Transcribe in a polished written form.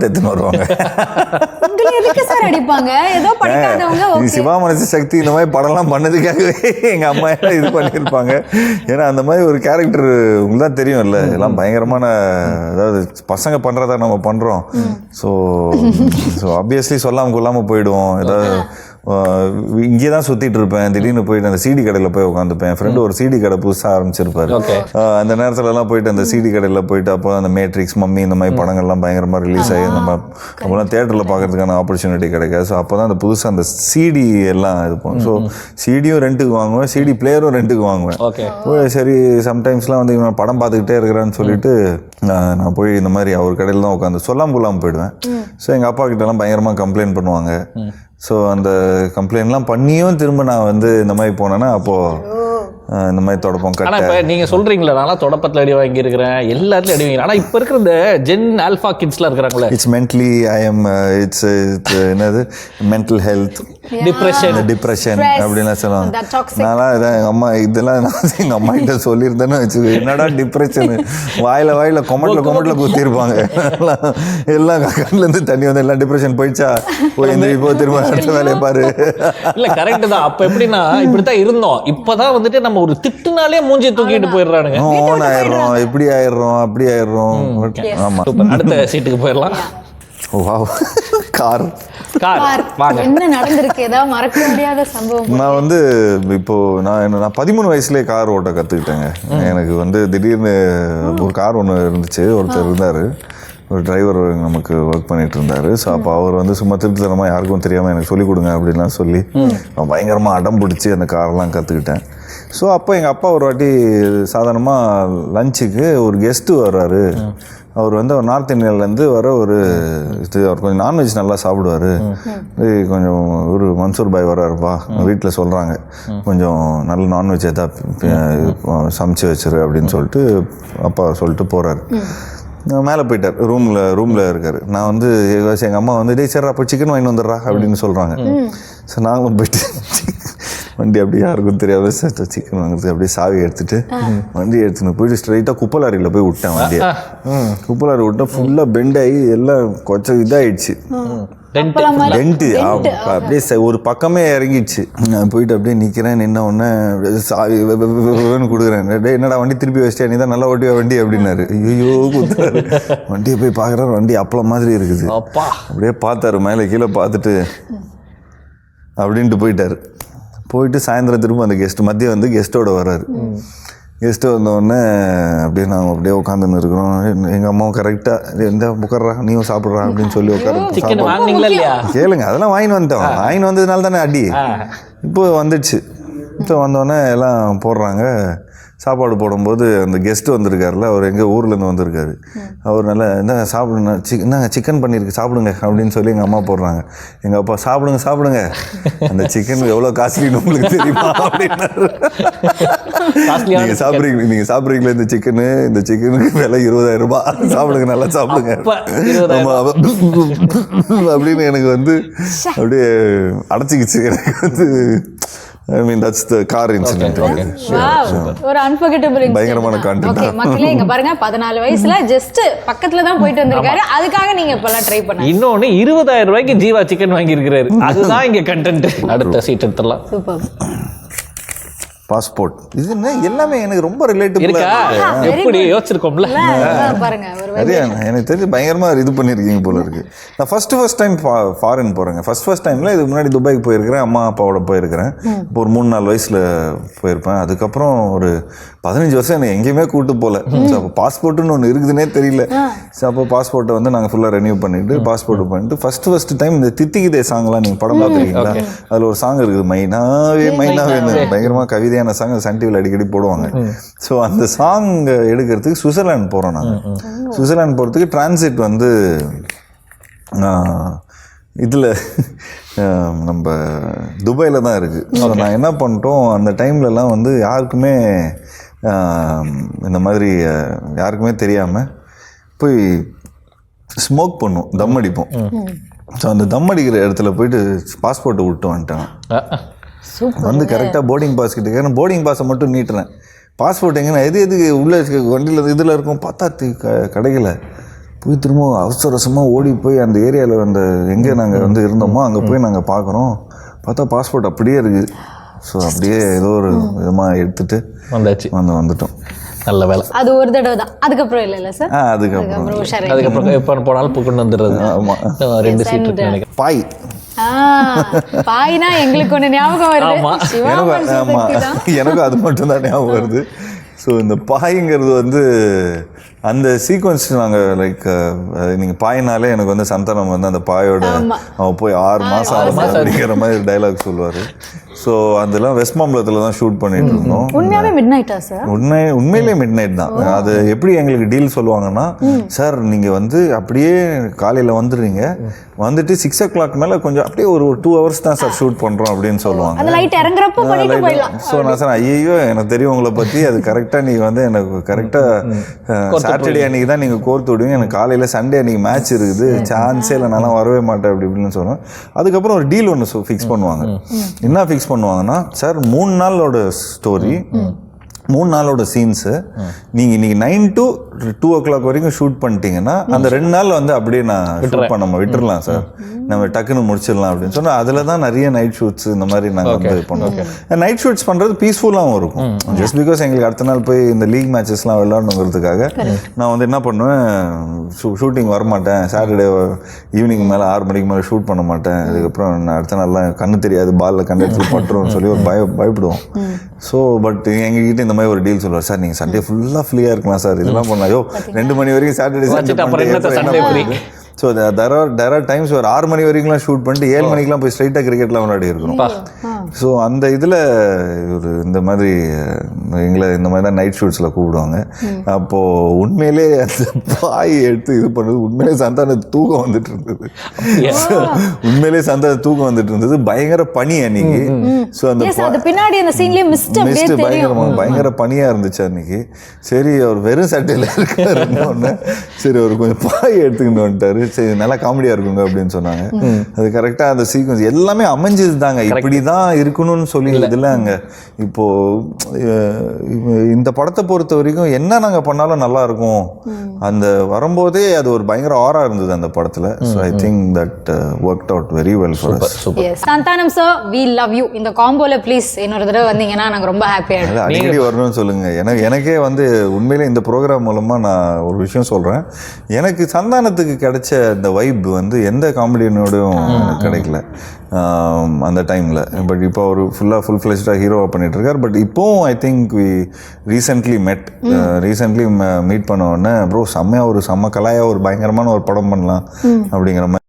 எடுத்துன்னு வருவாங்க. சிவா மனசு சக்தி இந்த மாதிரி படம்லாம் பண்ணதுக்காகவே எங்கள் அம்மா எல்லாம் இது பண்ணியிருப்பாங்க. ஏன்னா அந்த மாதிரி ஒரு கேரக்டர் உங்களுக்கு தான் தெரியும்ல, எல்லாம் பயங்கரமான, அதாவது பசங்க பண்ணுறதா நம்ம பண்ணுறோம். ஸோ ஆப்வியஸ்லி சொல்லாமல் கொள்ளாமல் போயிடுவோம். ஏதாவது இங்கே தான் சுற்றிட்டு இருப்பேன், திடீர்னு போயிட்டு அந்த சிடி கடையில் போய் உட்காந்துப்பேன். ஃப்ரெண்டு ஒரு சிடி கடை புதுசாக ஆரம்பிச்சிருப்பாரு. அந்த நேரத்துலலாம் போயிட்டு அந்த சிடி கடையில் போயிட்டு அப்போ அந்த மேட்ரிக்ஸ், மம்மி இந்த மாதிரி படங்கள்லாம் பயங்கரமாக ரிலீஸ் ஆகி நம்ம அப்போலாம் தேட்டரில் பார்க்கறதுக்கான ஆப்பர்ச்சுனிட்டி கிடைக்காது. ஸோ அப்போ தான் அந்த புதுசாக அந்த சிடி எல்லாம் இருப்போம். ஸோ சிடியும் ரெண்ட்டுக்கு வாங்குவேன், சிடி பிளேயரும் ரெண்ட்டுக்கு வாங்குவேன். சரி சம்டைம்ஸ்லாம் வந்து இவன் படம் பார்த்துக்கிட்டே இருக்கிறான்னு சொல்லிட்டு நான் போய் இந்த மாதிரி அவர் கடையில் தான் உட்காந்து சொல்லாமல் கொள்ளாமல் போயிடுவேன். ஸோ எங்கள் அப்பா கிட்டலாம் பயங்கரமாக கம்ப்ளைண்ட் பண்ணுவாங்க. ஸோ அந்த கம்ப்ளைண்ட்லாம் பண்ணியும் திரும்ப நான் வந்து இந்த மாதிரி போனேன்னா அப்போது இந்த மாதிரி தொடப்பம் கட்ட. ஆனால் இப்போ நீங்கள் சொல்கிறீங்களா, நான்லாம் தொடப்பத்தில் அடி வாங்கியிருக்கிறேன், எல்லாத்துலையும் அடி வாங்கிக்கிறேன். ஆனால் இப்போ இருக்கிற இந்த ஜென் ஆல்ஃபா கிட்ஸ்லாம் இருக்கிறாங்களே, இட்ஸ் மென்டலி இட்ஸ் என்னது மென்டல் ஹெல்த், டிப்ரெஷன் அப்படின்லாம் சொல்லுவாங்க. நான்லாம் இதான் எங்கள் அம்மா இதெல்லாம் நான் எங்கள் அம்மா கிட்ட சொல்லியிருந்தேன்னு வச்சுக்கோ, என்னடா டிப்ரெஷனு, வாயில் கொமட்டில் குத்திருப்பாங்க. எல்லாம் கண்ணிலேருந்து தண்ணி வந்து எல்லாம் டிப்ரெஷன் போயிடுச்சா, போய் இந்த இப்போ திரும்ப அடுத்த வேலையை பாரு. இல்லை கரெக்டு தான். அப்போ எப்படின்னா இப்படி தான் இருந்தோம். இப்போ தான் வந்துட்டு நம்ம ஒரு திட்டுனாலே மூஞ்சி தூக்கிட்டு போயிடுறானுங்க. ஓன் ஆயிடுறோம், இப்படி ஆயிடுறோம், அப்படி ஆயிடுறோம். ஆமாம், அடுத்த சீட்டுக்கு போயிடலாம். கார் என்ன நடந்திருக்கு, ஏதாவது மறக்க முடியாத சம்பவம்? நான் வந்து இப்போ நான் 13 வயசுலேயே கார் ஓட்ட கற்றுக்கிட்டேங்க. எனக்கு வந்து திடீர்னு ஒரு கார் ஒன்று இருந்துச்சு, ஒருத்தர் இருந்தார், ஒரு டிரைவர் நமக்கு ஒர்க் பண்ணிட்டு இருந்தார். ஸோ அப்போ அவர் வந்து சும்மா திருப்தித்தனமாக யாருக்கும் தெரியாமல் எனக்கு சொல்லிக் கொடுங்க அப்படின்லாம் சொல்லி பயங்கரமாக அடம் பிடிச்சி அந்த காரெலாம் கற்றுக்கிட்டேன். ஸோ அப்போ எங்கள் அப்பா ஒரு வாட்டி சாதாரணமாக லஞ்சுக்கு ஒரு கெஸ்ட்டு வர்றாரு. அவர் வந்து ஒரு நார்த் இந்தியாவிலேருந்து வர ஒரு இது, அவர் கொஞ்சம் நான்வெஜ் நல்லா சாப்பிடுவார். கொஞ்சம் ஒரு மன்சூர் பாய் வர்றாருப்பா, வீட்டில் சொல்கிறாங்க கொஞ்சம் நல்ல நான்வெஜ் எதாவது சமைச்சு வச்சிரு அப்படின்னு சொல்லிட்டு அப்பா சொல்லிட்டு போகிறாரு. மேலே போயிட்டார், ரூமில் இருக்கார். நான் வந்து எங்கள் அம்மா வந்து டேய் சரி அப்போ சிக்கன் வாங்கிட்டு வந்துடுறா அப்படின்னு சொல்கிறாங்க. ஸோ நாங்களும் போயிட்டு வண்டி அப்படியே யாருக்கும் தெரியாமல் சிக்கன் வாங்குறது அப்படியே சாவி எடுத்துகிட்டு வண்டி எடுத்துன்னு போயிட்டு ஸ்ட்ரைட்டாக குப்பலாரியில் போய் விட்டேன். வண்டியை குப்பலாரி விட்டேன், ஃபுல்லாக பெண்ட் ஆகி எல்லாம் கொஞ்சம் இதாகிடுச்சு, டென்ட்டு அப்படியே ஒரு பக்கமே இறங்கிடுச்சு. நான் போயிட்டு அப்படியே நிற்கிறேன், நின்ன உடனே சாவி கொடுக்குறேன். டே என்னடா வண்டி திருப்பி வச்சிட்டியா, நீ தான் நல்லா ஓட்டியா வண்டி அப்படின்னாரு. ஐயோ கொடுத்தாரு. வண்டியை போய் பார்க்குறேன், வண்டி அப்பளம் மாதிரி இருக்குது. அப்படியே பார்த்தாரு, மேலே கீழே பார்த்துட்டு அப்படின்ட்டு போயிட்டார். போயிட்டு சாயந்தரம் திரும்ப அந்த மதியம் வந்து கெஸ்ட்டோட வர்றாரு. கெஸ்ட்டு வந்தோடனே அப்படியே நாங்கள் அப்படியே உட்காந்துன்னு இருக்கிறோம். எங்கள் அம்மாவும் கரெக்டாக எந்த உட்கார்றா நீயும் சாப்பிட்றா அப்படின்னு சொல்லி கேளுங்க. அதெல்லாம் வாங்கின்னு வந்துட்டோம், வாங்கின்னு வந்ததுனால தானே அடி. இப்போ வந்துடுச்சு. இப்போ வந்தோடனே எல்லாம் போடுறாங்க. சாப்பாடு போடும்போது அந்த கெஸ்ட்டு வந்திருக்காருல, அவர் எங்கள் ஊர்லேருந்து வந்திருக்காரு. அவர் நல்லா என்ன சாப்பிடுங்க, என்னங்க சிக்கன் பண்ணியிருக்கு சாப்பிடுங்க அப்படின்னு சொல்லி எங்கள் அம்மா போடுறாங்க. எங்கள் அப்பா சாப்பிடுங்க, அந்த சிக்கன் எவ்வளோ காஸ்ட்லின்னு உங்களுக்கு தெரியுமா அப்படின்னாரு. நீங்கள் சாப்பிட்றீங்களா இந்த சிக்கனுக்கு விலை 20,000 ரூபாய், சாப்பிடுங்க நல்லா சாப்பிடுங்க அப்படின்னு எனக்கு வந்து அப்படியே அடைச்சிக்கிச்சு. எனக்கு வந்து I mean that's the car incident. ஒரு unforgettable incident. பயங்கரமான கான்டென்ட். ஓகே மக்களே இங்க பாருங்க, 14 வயசுல ஜஸ்ட் பக்கத்துல தான் போயிட்டு வந்திருக்காரு. அதுக்காக நீங்க இப்பலாம் ட்ரை பண்ணுங்க. இன்னொன்னு 20,000 ரூபாய்க்கு ஜீவா சிக்கன் வாங்கி இருக்காரு. அதுதான் இங்க கண்டென்ட். அடுத்த சீட் எடுத்துடலாம். சூப்பர். பாஸ்போர்ட் இது என்ன எல்லாமே எனக்கு ரொம்ப ரிலேட்டபிளா எப்படி யோசிச்சிருக்கோம்ல பாருங்க. அதே எனக்கு தெரிஞ்சு பயங்கரமாக இது பண்ணியிருக்கீங்க போல இருக்கு. நான் ஃபர்ஸ்ட் டைம் ஃபாரின் போகிறேங்க. ஃபர்ஸ்ட் டைமில் இதுக்கு முன்னாடி துபாய்க்கு போயிருக்கிறேன், அம்மா அப்பாவோட போயிருக்கிறேன். இப்போ ஒரு 3-4 வயசில் போயிருப்பேன். அதுக்கப்புறம் ஒரு 15 வருஷம் எனக்கு எங்கேயுமே கூப்பிட்டு போகல. ஸோ அப்போ பாஸ்போர்ட்டுன்னு ஒன்று இருக்குதுன்னே தெரியல. ஸோ அப்போ பாஸ்போர்ட்டை வந்து நாங்கள் ஃபுல்லாக ரெனியூ பண்ணிவிட்டு பாஸ்போர்ட் பண்ணிட்டு ஃபர்ஸ்ட் டைம் இந்த தித்திக்குதே சாங்லாம் நீங்கள் படம் பார்த்துருக்கீங்களா? அதில் ஒரு சாங் இருக்குது, மைனாவே பயங்கரமாக கவிதையான சாங், சன் டிவியில் அடிக்கடி போடுவாங்க. ஸோ அந்த சாங் எடுக்கிறதுக்கு சுவிட்சர்லாந்து போகிறோம். நாங்கள் சுவிட்சர்லாந்து போகிறதுக்கு டிரான்சிட் வந்து இதில் நம்ம துபாயில் தான் இருக்குது. ஸோ நான் என்ன பண்ணிட்டோம், அந்த டைம்லலாம் வந்து யாருக்குமே இந்த மாதிரி யாருக்குமே தெரியாமல் போய் ஸ்மோக் பண்ணுவோம், தம் அடிப்போம். ஸோ அந்த தம் அடிக்கிற இடத்துல போயிட்டு பாஸ்போர்ட்டை விட்டு வந்துட்டேன். வந்து கரெக்டாக போர்டிங் பாஸ் கிட்ட போர்டிங் பாஸை மட்டும் நீட்டுறேன். பாஸ்போர்ட் எங்கன்னா எது உள்ளே வண்டியில் இதில் இருக்கும் பார்த்தா கிடைக்கல. போய் திரும்ப அவசர அவசரமாக ஓடி போய் அந்த ஏரியாவில் அந்த எங்கே நாங்கள் வந்து இருந்தோமோ அங்கே போய் நாங்கள் பார்க்குறோம். பார்த்தா பாஸ்போர்ட் அப்படியே இருக்குது. ஸோ அப்படியே ஏதோ ஒரு விதமாக எடுத்துகிட்டு வந்தாச்சு, வந்துட்டோம். நல்ல வேலை. அது ஒரு தடவை தான், அதுக்கப்புறம் இல்லைல்ல சார்? அதுக்கப்புறம் உஷாரா அதுக்கப்புறம் எப்போ போனாலும் கொண்டு வந்துடுறது. ஆமாம். 2 சீட் நினைக்கிறேன். பாய் பாய்னா எங்களுக்கு ஒண்ணு ஞாபகம் வருது. ஆமா. சிவா மனசு சக்தி தான். எனக்கும் அது மட்டும் தான் ஞாபகம் வருது. ஸோ இந்த பாய்ங்கிறது வந்து அந்த சீக்வன்ஸ் நாங்கள் லைக் நீங்கள் பாயினாலே எனக்கு வந்து சந்தானம் வந்து அந்த பாயோட அவன் போய் 6 மாதம் அப்படிங்கிற மாதிரி டைலாக் சொல்லுவார். ஸோ அதெல்லாம் வெஸ்ட் மாம்பலத்தில் தான் ஷூட் பண்ணிட்டு இருந்தோம். உண்மையாவே மிட் நைட்டா சார்? உண்மையிலே மிட் நைட் தான். அது எப்படி எங்களுக்கு டீல் சொல்லுவாங்கன்னா, சார் நீங்கள் வந்து அப்படியே காலையில் வந்துடுறீங்க, வந்துட்டு 6 o'clock மேலே கொஞ்சம் அப்படியே ஒரு 2 hours தான் சார் ஷூட் பண்ணுறோம் அப்படின்னு சொல்லுவாங்க. அந்த லைட் இறங்குறப்ப பண்ணிட்டு போயிடலாம். ஸோ நான் சார் ஐயோ எனக்கு தெரியும் உங்களை பற்றி, அது கரெக்டாக நீங்கள் வந்து எனக்கு கரெக்டாக சாட்டர்டே அன்றைக்கி தான் நீங்கள் கோர்த்து விடுவீங்க, எனக்கு காலையில் சண்டே அன்றைக்கி மேட்ச் இருக்குது, சான்ஸே இல்லை, நான்லாம் வரவே மாட்டேன் அப்படி இப்படின்னு சொல்லுவேன். அதுக்கப்புறம் ஒரு டீல் ஒன்று ஃபிக்ஸ் பண்ணுவாங்க. என்ன ஃபிக்ஸ் பண்ணுவாங்கன்னா, சார் 3 நாளோட ஸ்டோரி, 3 நாளோட சீன்ஸு நீங்கள் இன்றைக்கி 9 to 2 o'clock வரைக்கும் ஷூட் பண்ணிட்டீங்கன்னா அந்த 2 நாள் வந்து அப்படியே நான் ஷூட் பண்ண விட்டுடலாம் சார், நம்ம டக்குன்னு முடிச்சிடலாம் அப்படின்னு சொன்னால் அதில் தான் நிறைய நைட் ஷூட்ஸ் இந்த மாதிரி நாங்கள் வந்து பண்ணுவோம். நைட் ஷூட்ஸ் பண்ணுறது பீஸ்ஃபுல்லாகவும் இருக்கும். ஜஸ்ட் பிகாஸ் எங்களுக்கு அடுத்த நாள் போய் இந்த லீக் மேட்சஸ்லாம் விளையாடணுங்கிறதுக்காக நான் வந்து என்ன பண்ணுவேன், ஷூட்டிங் வரமாட்டேன், சாட்டர்டே ஈவினிங் மேலே 6 மணிக்கு மேலே ஷூட் பண்ண மாட்டேன். அதுக்கப்புறம் நான் அடுத்த நாள்லாம் கண்ணு தெரியாது, பாலில் கண்ணு எடுத்து பட்டுருன்னு சொல்லி ஒரு பயப்படுவோம். ஸோ பட் எங்ககிட்ட இந்த மாதிரி ஒரு டீல் சொல்லுவார், சார் நீங்கள் சண்டே ஃபுல்லாக ஃப்ரீயாக இருக்கலாம் சார், இதெல்லாம் பண்ணலாம், யோ 2 மணி வரைக்கும் Saturday. So there are times where 6 மணி வரைக்கும்லாம் ஷூட் பண்ணிட்டு 7 மணிக்கெலாம் போய் ஸ்ட்ரைட்டாக கிரிக்கெட்லாம் விளையாடி இருக்கிறோம். ஸோ அந்த இதில் ஒரு இந்த மாதிரி எங்களை இந்த மாதிரி தான் நைட் ஷூட்ஸில் கூப்பிடுவாங்க. அப்போது உண்மையிலே அந்த பாய் எடுத்து இது பண்ணுறது உண்மையிலே சந்தான தூக்கம் வந்துட்டு இருந்தது. உண்மையிலே சந்தான தூக்கம் வந்துட்டு இருந்தது. பயங்கர பனி அன்னைக்கு. ஸோ அந்த பின்னாடி அந்த சீன்லயே மிஸ்ட் பயங்கர பனியாக இருந்துச்சு அன்னைக்கு. சரி அவர் வெறும் சட்டையில் இருக்காருன்னு சரி அவர் கொஞ்சம் பாய் எடுத்துக்கிட்டு வந்துட்டாரு, சரி நல்லா காமெடியாக இருக்குங்க அப்படின்னு சொன்னாங்க. அது கரெக்டாக அந்த சீக்வன்ஸ் எல்லாமே அமைஞ்சது தாங்க, இப்படி தான் இருக்கணும்னு சொல்லி இதில் அங்கே இப்போது இந்த படத்தை பொறுத்த வரைக்கும் என்ன நாங்கள் பண்ணாலும் நல்லா இருக்கும். அந்த வரும்போதே அது ஒரு பயங்கர ஆரா இருந்தது அந்த படத்தில். So I think that worked out very well for us. Santhanam sir, we love you. இந்த காம்போல ப்ளீஸ் இன்னொரு தடவை வந்தீங்கன்னா நாங்கள் ரொம்ப ஹாப்பியாக இருக்கும். அடிக்கடி வரணும்னு சொல்லுங்கள். எனக்கே வந்து உண்மையிலே இந்த ப்ரோக்ராம் மூலமாக நான் ஒரு விஷயம் சொல்கிறேன், எனக்கு சந்தானத்துக்கு கிடைச்ச இந்த வைப் வந்து எந்த காமெடியனோடையும் கிடைக்கல அந்த டைமில். பட் இப்போ அவர் ஃபுல் ஃப்ளெஷ்டாக ஹீரோவாக பண்ணிட்டு இருக்கார். பட் இப்போவும் I think we recently meet பண்ண உடனே ப்ரோ செம்மையாக ஒரு செம்ம கலாயாக ஒரு பயங்கரமான ஒரு படம் பண்ணலாம் அப்படிங்கிற மாதிரி